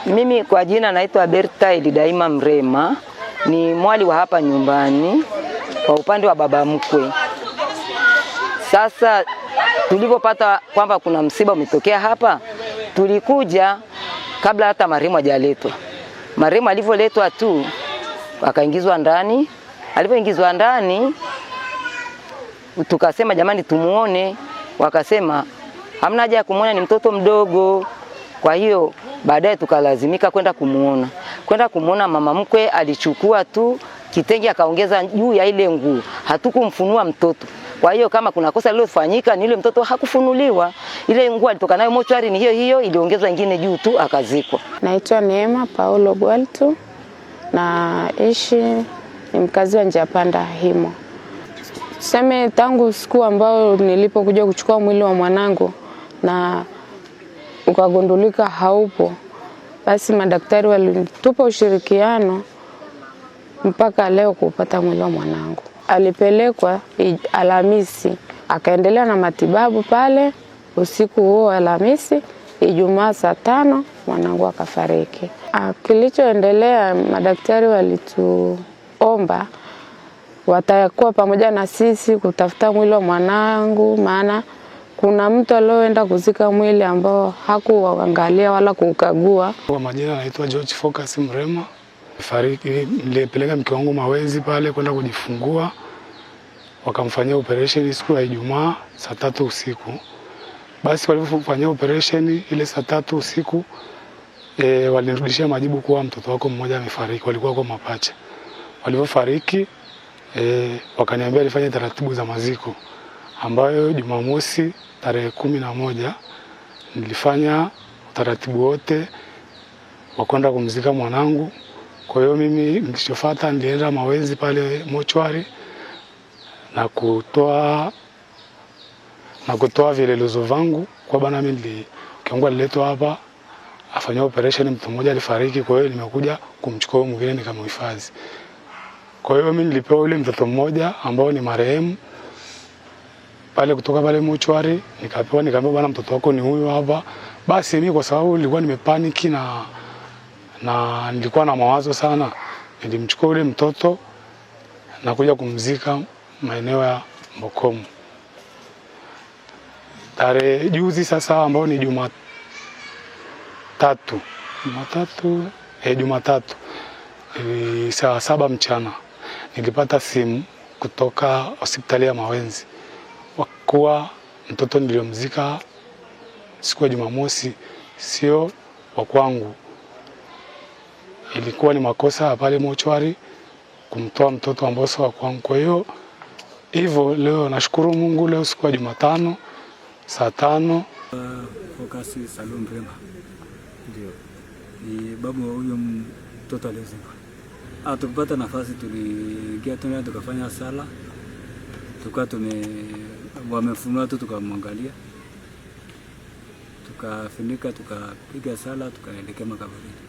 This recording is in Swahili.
Mimi kwa jina naitwa Berta Elidaima Mrema, ni mwali wa hapa nyumbani kwa upande wa baba mkwe. Sasa tulipopata kwamba kuna msiba umetokea hapa, tulikuja kabla hata marehemu hajaletwa. Marehemu alivyoletwa tu akaingizwa ndani. Alipoingizwa ndani tukasema jamani tumuone, wakasema hamna haja ya kumuona, ni mtoto mdogo. Kwa hiyo baadaye tukalazimika kwenda kumuona. Kwenda kumuona, mama mkwe alichukua tu kitenge akaongeza juu ya ile nguo. Hatukumfunua mtoto. Kwa hiyo kama kuna kosa lilofanyika ni ile mtoto hakufunuliwa. Ile nguo alitoka nayo mochwari ni hiyo hiyo, iliongezwa nyingine juu tu akazikwa. Naitwa Neema Paulo Gwaltu na ni mkazi wa Njapanda Himo. Tuseme tangu siku ambao nilipokuja kuchukua mwili wa mwanangu na ukagundulika haupo, basi madaktari walitupa ushirikiano mpaka leo kupata mwili wa mwanangu. Alipelekwa Alhamisi, akaendelea na matibabu pale usiku huo Alhamisi. Ijumaa saa 5 mwanangu akafariki. Kilichoendelea, madaktari walituomba watakuwa pamoja na sisi kutafuta mwili wa mwanangu, maana kuna mtu alioenda kuzika mwili ambao hakuangalia wala kukagua. Kwa majina naitwa George Focus Mrema. Fariki, nilipeleka mke wangu Mawezi pale kwenda kujifungua. Wakamfanyia operation siku ya Ijumaa saa 3 usiku. Basi walipofanyia operation ile saa 3 usiku walinirudishia majibu kuwa mtoto wako mmoja amefariki. Walikuwa kwa mapacha. Walipofariki wakaniambia alifanya taratibu za maziko, ambayo Jumamosi tarehe 11 nilifanya utaratibu wote wa kwenda kumzika mwanangu. Kwa hiyo mimi nilichofuata nilienda Mawezi pale mochwari na kutoa vielelezo vangu kwa bana mimi kiongozi aliletwa hapa afanywa operation, mtu mmoja alifariki. Kwa hiyo nimekuja kumchukua mwingine nikamhifadhi. Kwa hiyo mimi nilipewa yule mtoto mmoja ambao ni marehemu pale kutoka pale mochwari, nikaambiwa bwana mtoto wako ni huyu hapa. Basi mimi kwa sababu nilikuwa nimepaniki na nilikuwa na mawazo sana, nilimchukua yule mtoto na kuja kumzika maeneo ya Mbokomu. Tarehe juzi sasa ambao ni Jumatatu saa 7 mchana nilipata simu kutoka hospitali ya Mawenzi kuwa mtoto niliyomzika siku ya Jumamosi sio wa kwangu. Ilikuwa ni makosa pale mochwari kumtoa mtoto ambao sio wa kwangu. Kwa hiyo hivyo leo nashukuru Mungu, leo siku ya Jumatano saa 5. Focus Salum Mrema ndio ni babu wa huyo mtoto aliyezikwa. Tukipata nafasi tuliingia tena tukafanya sala, wamefunua tu tukamwangalia, tukafunika, tukapiga sala, tukaelekea makaburini.